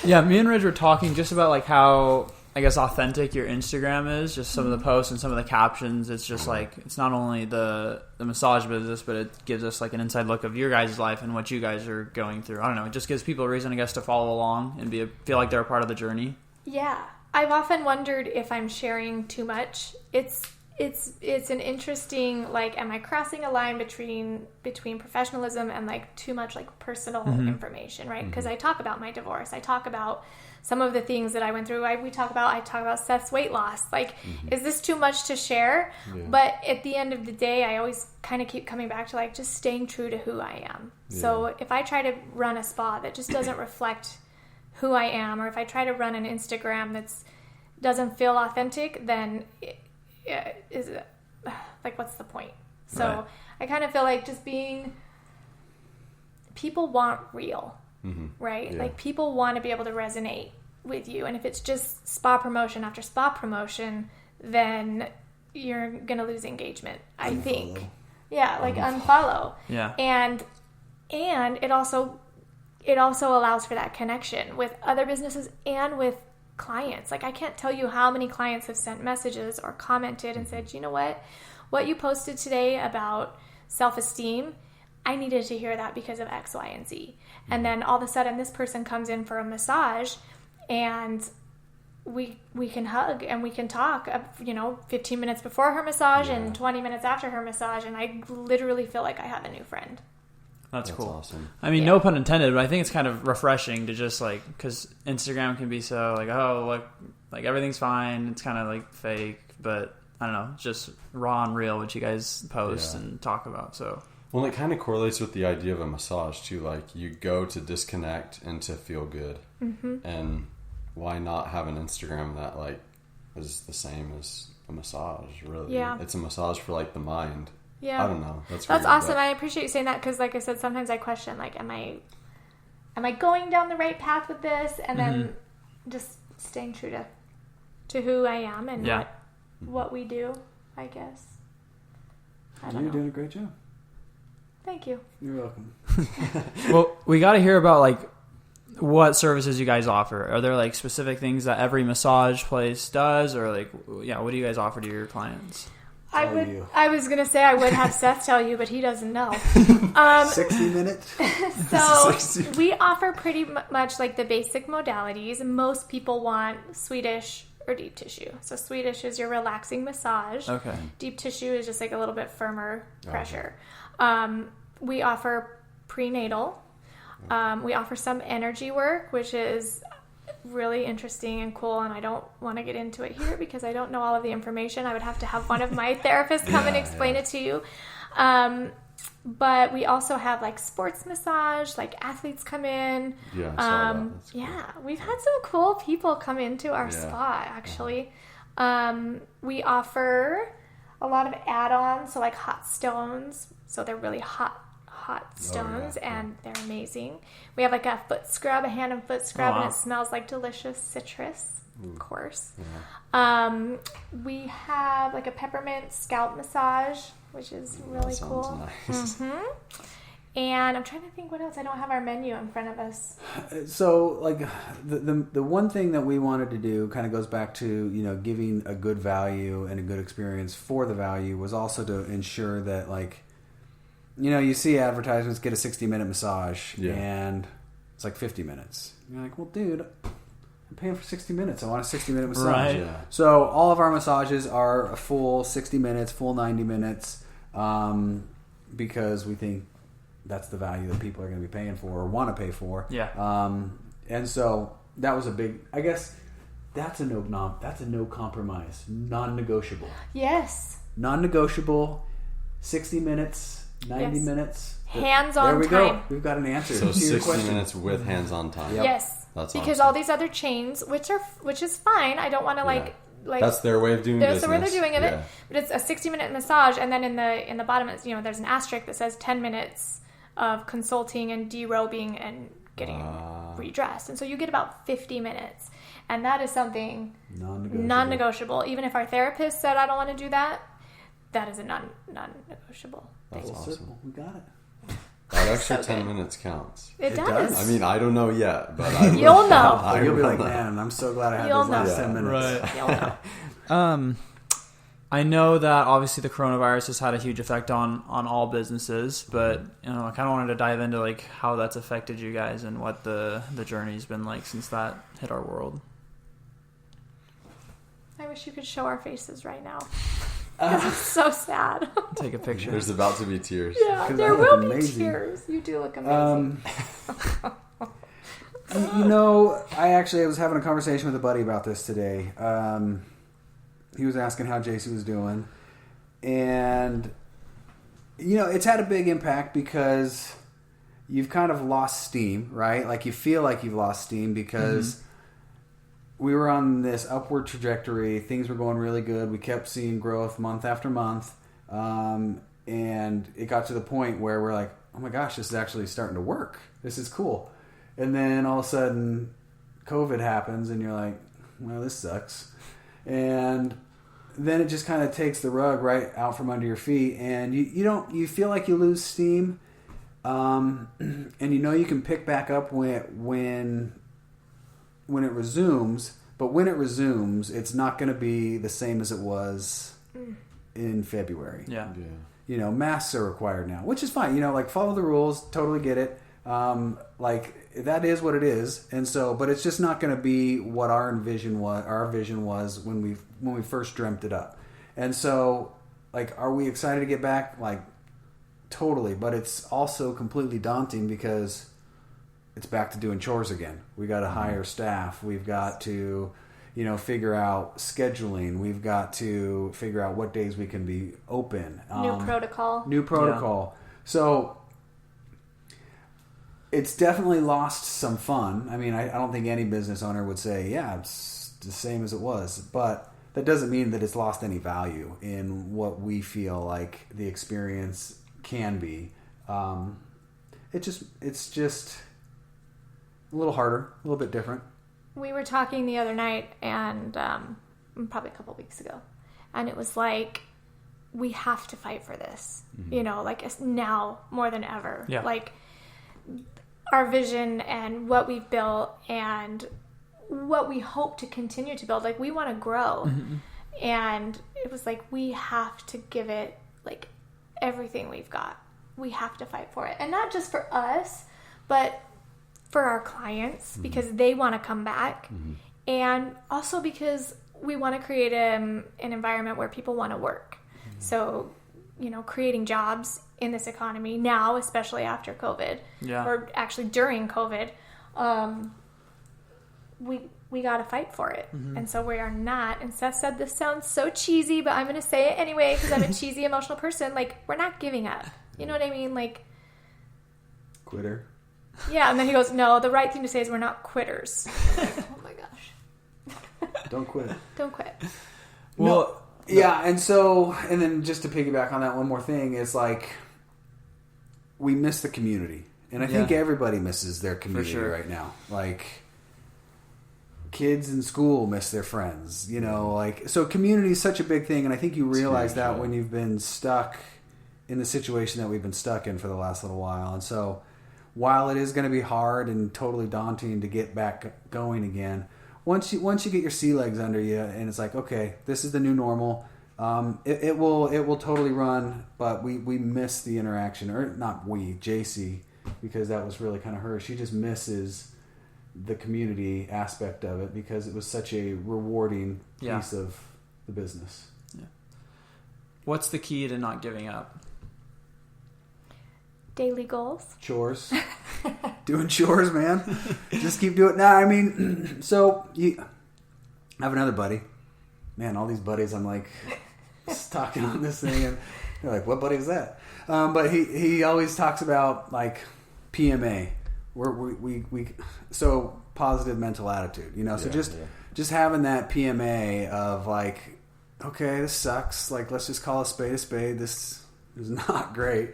Yeah, me and Ridge were talking just about like how, I guess, authentic your Instagram is. Just some of the posts and some of the captions. It's just like, it's not only the massage business, but it gives us like an inside look of your guys' life and what you guys are going through. I don't know. It just gives people a reason, I guess, to follow along and feel like they're a part of the journey. Yeah. I've often wondered if I'm sharing too much. It's an interesting, like, am I crossing a line between professionalism and like too much like personal information, right? Because I talk about my divorce. I talk about some of the things that I went through. I talk about Seth's weight loss. Like, is this too much to share? Yeah. But at the end of the day, I always kind of keep coming back to like just staying true to who I am. Yeah. So if I try to run a spa that just doesn't reflect who I am, or if I try to run an Instagram that doesn't feel authentic, then like, what's the point? So I kind of feel like just people want real, right? Yeah. Like, people want to be able to resonate with you. And if it's just spa promotion after spa promotion, then you're going to lose engagement, I think. Yeah, like unfollow. Yeah. And it also allows for that connection with other businesses and with clients. Like, I can't tell you how many clients have sent messages or commented and said, you know what you posted today about self-esteem, I needed to hear that because of X, Y, and Z. And then all of a sudden this person comes in for a massage and we can hug and we can talk, 15 minutes before her massage and 20 minutes after her massage. And I literally feel like I have a new friend. That's cool. Awesome. I mean, no pun intended, but I think it's kind of refreshing to just like, because Instagram can be so like, oh, look, like everything's fine. It's kind of like fake, but I don't know, just raw and real what you guys post and talk about. So, well, it kind of correlates with the idea of a massage too. Like, you go to disconnect and to feel good, and why not have an Instagram that like is the same as a massage? Really, it's a massage for like the mind. Yeah, I don't know. That's awesome. I appreciate you saying that, because, like I said, sometimes I question, like, am I going down the right path with this? And then just staying true to who I am and what we do, I guess. You're doing a great job. Thank you. You're welcome. Well, we got to hear about like what services you guys offer. Are there like specific things that every massage place does, or like, what do you guys offer to your clients? I was going to say I would have Seth tell you, but he doesn't know. 60 minutes? So we offer pretty much like the basic modalities. Most people want Swedish or deep tissue. So Swedish is your relaxing massage. Okay. Deep tissue is just like a little bit firmer pressure. We offer prenatal. We offer some energy work, which is really interesting and cool, and I don't want to get into it here because I don't know all of the information. I would have to have one of my therapists come and explain it to you. But we also have like sports massage, like athletes come in. Yeah, I saw that. That's cool. We've had some cool people come into our spa actually. We offer a lot of add-ons, so like hot stones, so they're really hot stones, and they're amazing. We have like a foot scrub, a hand and foot scrub, and it smells like delicious citrus, of course. We have like a peppermint scalp massage, which is really cool. Nice. And I'm trying to think what else. I don't have our menu in front of us. So, like, the one thing that we wanted to do kind of goes back to, giving a good value and a good experience for the value, was also to ensure that, like, you see advertisements, get a 60-minute massage, and it's like 50 minutes. You're like, well, dude, I'm paying for 60 minutes. I want a 60-minute massage. Right. Yeah. So all of our massages are a full 60 minutes, full 90 minutes, because we think that's the value that people are going to be paying for or want to pay for. Yeah. And so that was a big, I guess, that's a no compromise, non-negotiable. Yes. Non-negotiable, 60 minutes. 90 minutes. Hands-on time. There we go. We've got an answer. So 60 minutes with hands-on time. Yep. Yes. That's because awesome. all these other chains, which is fine. I don't want to like that's their way of doing business. That's the way they're doing it. But it's a 60-minute massage, and then in the bottom, it's, there's an asterisk that says 10 minutes of consulting and derobing and getting redressed, and so you get about 50 minutes, and that is something non-negotiable. Even if our therapist said I don't want to do that, that is a non-negotiable. That's awesome. We got it. That extra 10 minutes counts. It does. I mean, I don't know yet, but I You'll know. You'll be like, man, I'm so glad I had those last 10 minutes. Right. You'll know. I know that obviously the coronavirus has had a huge effect on all businesses, but I kind of wanted to dive into like how that's affected you guys and what the journey's been like since that hit our world. I wish you could show our faces right now. Because it's so sad. Take a picture. There's about to be tears. Yeah, there will be tears. You do look amazing. I was having a conversation with a buddy about this today. He was asking how Jacy was doing. And, it's had a big impact because you've kind of lost steam, right? Like, you feel like you've lost steam because we were on this upward trajectory. Things were going really good. We kept seeing growth month after month. And it got to the point where we're like, oh my gosh, this is actually starting to work. This is cool. And then all of a sudden, COVID happens and you're like, well, this sucks. And then it just kind of takes the rug right out from under your feet, and you feel like you lose steam. And you can pick back up when it resumes, but when it resumes, it's not going to be the same as it was in February. Yeah. Masks are required now, which is fine. Follow the rules, totally get it. That is what it is, and so, but it's just not going to be what our vision was when we first dreamt it up. And so, are we excited to get back? Totally, but it's also completely daunting because it's back to doing chores again. We got to hire staff. We've got to, figure out scheduling. We've got to figure out what days we can be open. New protocol. Yeah. So it's definitely lost some fun. I mean, I don't think any business owner would say, yeah, it's the same as it was. But that doesn't mean that it's lost any value in what we feel like the experience can be. It's just a little harder, a little bit different. We were talking the other night, and probably a couple weeks ago, and it was like, we have to fight for this. It's now more than ever. Yeah. Our vision and what we've built and what we hope to continue to build, we want to grow. And it was we have to give it everything we've got. We have to fight for it, and not just for us, but for our clients, because they want to come back, and also because we want to create an environment where people want to work. So, creating jobs in this economy now, especially after COVID, or actually during COVID, we got to fight for it. And so we are not, and Seth said this sounds so cheesy, but I'm going to say it anyway because I'm a cheesy, emotional person. We're not giving up. You know what I mean? Quitter. Yeah, and then he goes, no, the right thing to say is we're not quitters. Oh my gosh. Don't quit. Don't quit. Well, yeah, and then just to piggyback on that, one more thing is we miss the community. And I think everybody misses their community right now. Kids in school miss their friends, so community is such a big thing. And I think you realize that when you've been stuck in the situation that we've been stuck in for the last little while. And so while it is going to be hard and totally daunting to get back going again, once you get your sea legs under you and it's okay, this is the new normal, it will totally run, but we miss the interaction, or not we, Jacy, because that was really kind of her. She just misses the community aspect of it because it was such a rewarding piece of the business. Yeah. What's the key to not giving up? Daily goals. Chores. Doing chores, man. Just keep doing it. Nah, I mean, so I have another buddy. Man, all these buddies, I'm just talking on this thing, and they're like, what buddy is that? But he always talks about PMA. So positive mental attitude, just having that PMA of okay, this sucks. Let's just call a spade a spade. This is not great,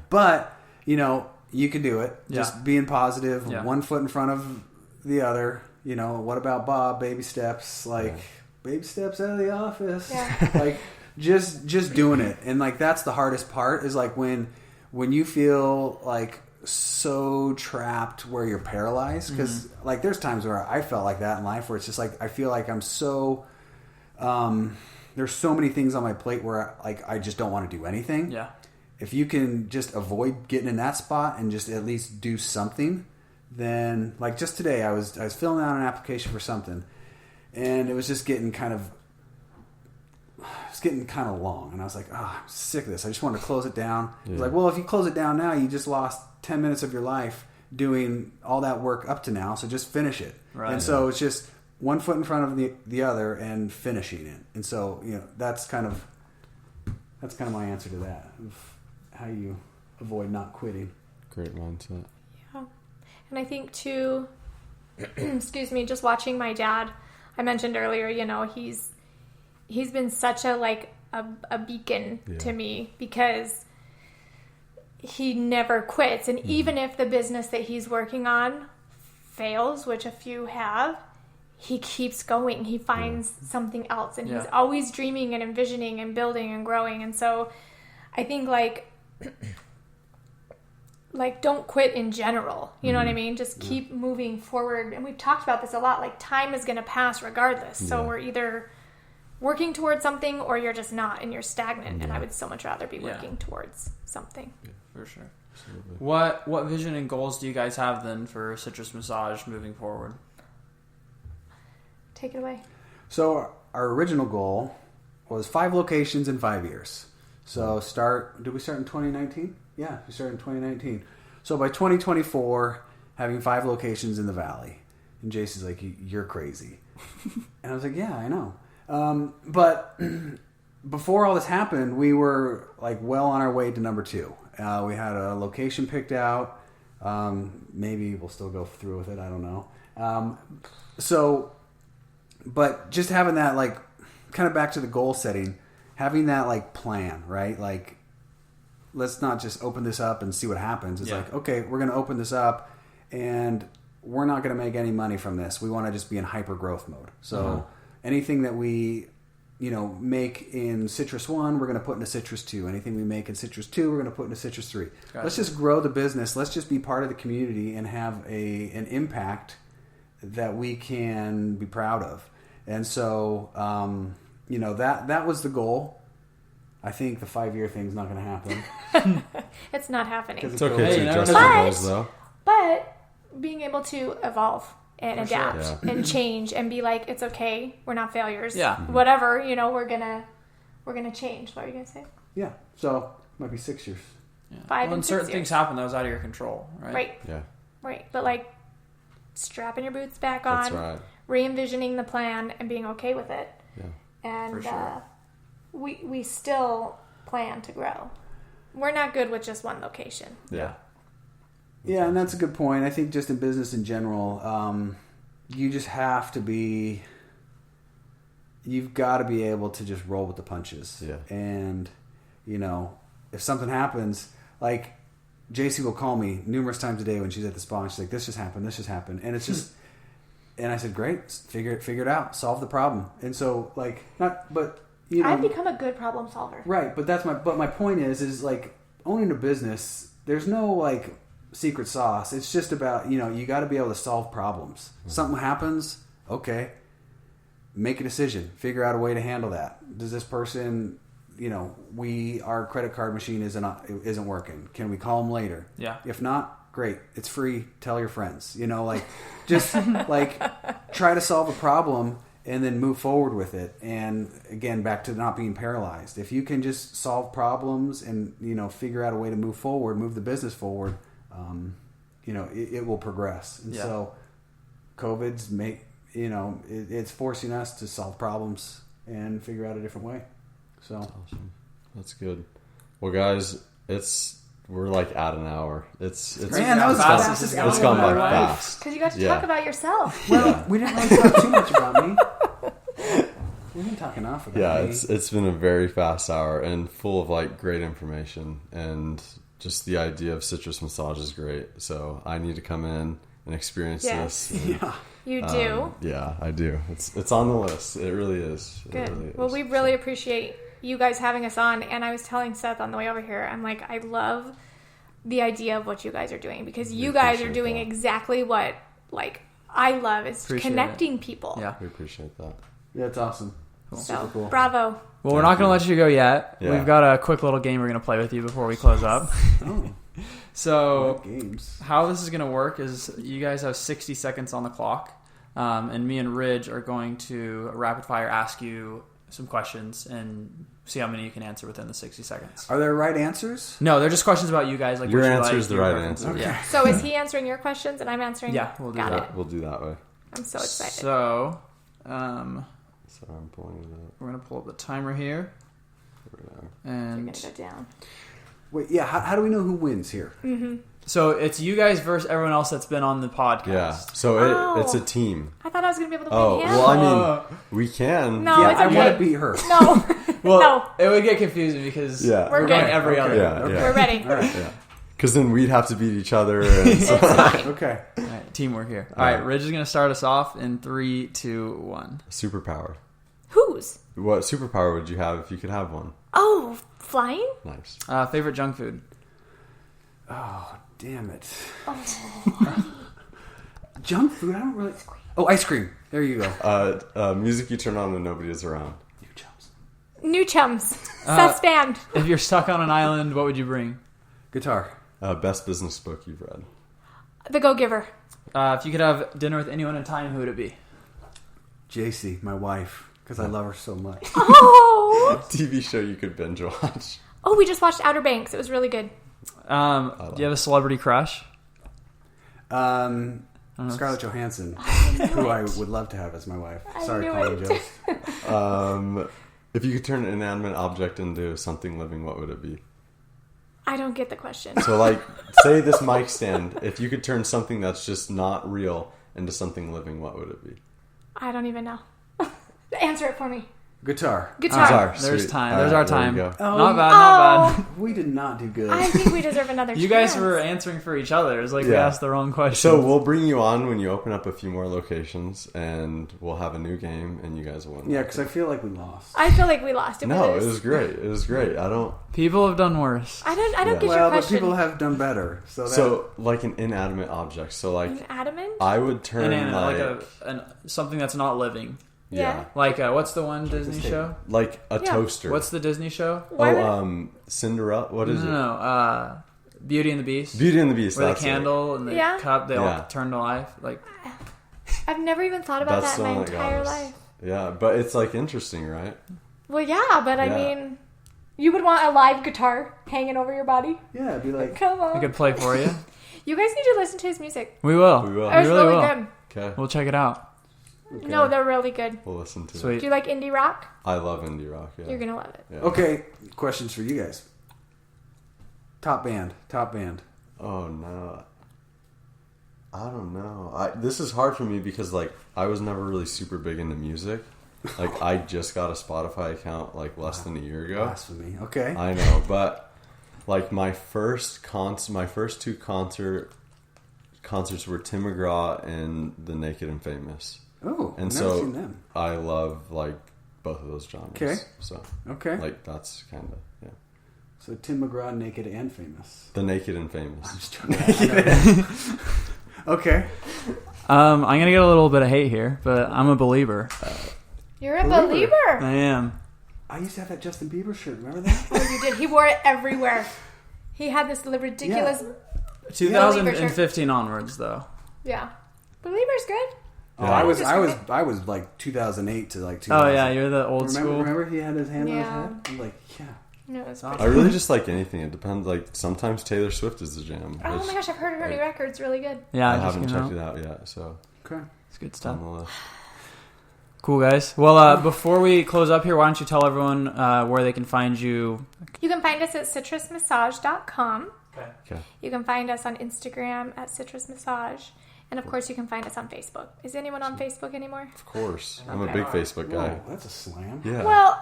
but you can do it. Just being positive, one foot in front of the other. What about Bob? Baby steps, baby steps out of the office. Yeah. Just doing it, and that's the hardest part. Is when you feel so trapped where you're paralyzed, because there's times where I felt like that in life, where it's just I feel like I'm so there's so many things on my plate where I just don't want to do anything. Yeah. If you can just avoid getting in that spot and just at least do something, then just today I was filling out an application for something, and it was just getting kind of long, and I was I'm sick of this. I just wanted to close it down. Yeah. It was well, if you close it down now, you just lost 10 minutes of your life doing all that work up to now, so just finish it. Right. And so it's just one foot in front of the other and finishing it. And so that's kind of my answer to that, of how you avoid not quitting. Great mindset. Yeah. And I think too, excuse me, just watching my dad, I mentioned earlier, he's been such a beacon to me, because he never quits. And even if the business that he's working on fails, which a few have, he keeps going. He finds something else, and he's always dreaming and envisioning and building and growing. And so I think like don't quit in general. You know what I mean? Just keep moving forward. And we've talked about this a lot. Like time is going to pass regardless. So we're either working towards something or you're just not and you're stagnant. And I would so much rather be working towards something. Yeah, for sure. Absolutely. What vision and goals do you guys have then for Citrus Massage moving forward? Take it away. So our original goal was 5 locations in 5 years. So did we start in 2019? Yeah, we started in 2019. So by 2024, having 5 locations in the Valley. And Jacy's like, you're crazy. And I was like, yeah, I know. But before all this happened, we were like well on our way to number 2. We had a location picked out. Maybe we'll still go through with it. I don't know. But just having that, like, kind of back to the goal setting, having that, like, plan, right? Like, let's not just open this up and see what happens. It's like, okay, we're going to open this up, and we're not going to make any money from this. We want to just be in hyper growth mode. So anything that we, make in Citrus 1, we're going to put into Citrus 2. Anything we make in Citrus 2, we're going to put into Citrus 3. Gotcha. Let's just grow the business. Let's just be part of the community and have an impact that we can be proud of. And so, that was the goal. I think the 5-year thing's not going to happen. It's not happening. It's okay to adjust your goals, though. But being able to evolve and adapt and change and be like, it's okay, we're not failures. Yeah. Whatever, we're gonna change. What are you gonna say? Yeah. So it might be 6 years. Yeah. 5 and 6 years. Certain things happen that was out of your control, right? Right. Yeah. Right. But like strapping your boots back on. That's right. Re-envisioning the plan and being okay with it. Yeah. And for sure. we still plan to grow. We're not good with just one location. Yeah. Yeah, and that's a good point. I think just in business in general, you just have to be... You've got to be able to just roll with the punches. Yeah. And, if something happens, like, Jacy will call me numerous times a day when she's at the spa, and she's like, this just happened. And it's just... And I said, great, figure it out, solve the problem. And so, like, I've become a good problem solver. Right, but my point is like, owning a business, there's no, like, secret sauce. It's just about, you got to be able to solve problems. Mm-hmm. Something happens, okay, make a decision, figure out a way to handle that. Does this person, our credit card machine isn't working. Can we call them later? Yeah. If not, great. It's free. Tell your friends. Just like try to solve a problem and then move forward with it. And again, back to not being paralyzed. If you can just solve problems and figure out a way to move forward, move the business forward, it will progress. And so, COVID's it's forcing us to solve problems and figure out a different way. So that's awesome. That's good. Well, guys, we're like at an hour. It's man, that was fast. It's gone by fast. Because you got to talk about yourself. Well, we didn't really talk too much about me. We didn't talk enough about me. It's been a very fast hour and full of like great information, and just the idea of Citrus Massage is great. So I need to come in and experience this. Yeah, you do. Yeah, I do. It's on the list. It really is. Good. It really is. Well, we really appreciate you guys having us on. And I was telling Seth on the way over here, I'm like, I love the idea of what you guys are doing, because you guys are doing exactly what I love, is connecting people. Yeah, we appreciate that. Yeah, it's awesome. Cool. Super cool. Bravo. Well, we're not going to let you go yet. Yeah. We've got a quick little game we're going to play with you before we close up. Oh. So games. How this is going to work is you guys have 60 seconds on the clock, and me and Ridge are going to rapid fire ask you some questions and see how many you can answer within the 60 seconds. Are there right answers? No, they're just questions about you guys. Like your answer is the right answer. Okay. Yeah. So is he answering your questions and I'm answering? Yeah, we'll do that. We'll do that way. I'm so excited. So, I'm pulling it up. We're going to pull up the timer here. And you're going to go down. Wait, yeah. How do we know who wins here? Mm-hmm. So it's you guys versus everyone else that's been on the podcast. Yeah. So it's a team. I thought I was going to be able to beat him. Well, I mean, we can. No, yeah, it's okay. I want to beat her. No. Well, no. It would get confusing because we're we're good. going every other. Yeah. We're ready. All right. Yeah. Because then we'd have to beat each other. And so. Okay. All right, teamwork here. All right, Ridge is going to start us off in 3, 2, 1. Superpower. Whose? What superpower would you have if you could have one? Oh, flying? Nice. Favorite junk food? Oh, damn it. Oh. Junk food? I don't really... Oh, ice cream. There you go. Music you turn on when nobody is around. New Chums. Seth's band. If you're stuck on an island, what would you bring? Guitar. Best business book you've read. The Go-Giver. If you could have dinner with anyone in time, who would it be? Jacy, my wife, because I love her so much. Oh! TV show you could binge watch. Oh, we just watched Outer Banks. It was really good. Do you have a celebrity crush? Scarlett Johansson, who I would love to have as my wife. Sorry, knew Colin it. Jost. If you could turn an inanimate object into something living, what would it be? I don't get the question. So, like, say this mic stand. If you could turn something that's just not real into something living, what would it be? I don't even know. Answer it for me. Guitar. Guitar. There's Sweet. time. All There's right, our there time. we go. Not bad, not bad. We did not do good. I think we deserve another You chance. guys were answering for each other. It's like we Yeah. asked the wrong question. So we'll bring you on when you open up a few more locations, and we'll have a new game, and you guys will win. Yeah, because I feel like we lost. I feel like we lost. No, it was great. It was great. People have done worse. I don't Yeah. get your Well, but question. people have done better. So like an inanimate object. So like Adamant? I would turn Inanimate, like something that's not living. yeah. Like, what's the one Disney show? Like a Yeah. toaster. What's the Disney show? Why would- Cinderella. What is it? No, Beauty and the Beast. Beauty and the Beast. Where the that's candle and the Yeah. cup, they all Yeah. turn to life. Like, I've never even thought about That's that the in my one that got entire us. life. Yeah, but it's like interesting, right? Well, yeah, but I Yeah. mean, you would want a live guitar hanging over your body? yeah, it'd be like, Come on. I could play for you. You guys need to listen to his music. We will. We will. It was really really will. good. Okay, We'll check it out. No, they're really good. we'll listen to it. Sweet. Do you like indie rock? I love indie rock. Yeah. You're going to love it. Yeah. okay, questions for you guys. Top band. Oh no, I don't know. This is hard for me because like I was never really super big into music. Like I just got a Spotify account like less than a year ago. Blasphemy. Okay. I know, but like my first two concerts were Tim McGraw and The Naked and Famous. Oh, And I've never so seen them. I love like both of those genres. Okay. So Okay. like that's kind of yeah. So Tim McGraw, Naked and Famous. The Naked and Famous. Just joking. Okay. I'm going to get a little bit of hate here, but I'm a believer. You're a Believer. believer. I am. I used to have that Justin Bieber shirt. Remember that? Oh, you did. He wore it everywhere. He had this ridiculous... 2015 onwards, though. Yeah. Believer's good. Oh, Yeah. I was like 2008 to like 2000. Oh, yeah, you're the old school. Remember he had his hand Yeah. on his head? I'm like, yeah. No, it was I I really just like anything. It depends. Like sometimes Taylor Swift is the jam. Oh my gosh, I've heard her new record's really good. Yeah, I just haven't came checked out. it out yet, so Okay. It's good it's stuff. on the list. Cool, guys. Well, before we close up here, why don't you tell everyone where they can find you? You can find us at citrusmassage.com. Okay. You can find us on Instagram at citrusmassage. And of course, you can find us on Facebook. Is anyone on Facebook anymore? Of course, I'm a Okay. big Facebook guy. Whoa, that's a slam. Yeah. Well,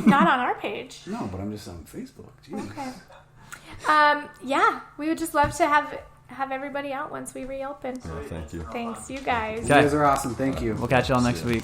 not on our page. No, but I'm just on Facebook. Jeez. Okay. Yeah, we would just love to have everybody out once we reopen. Yeah, thank you. Thanks, you guys. You guys are awesome. Thank you. We'll catch you all next week.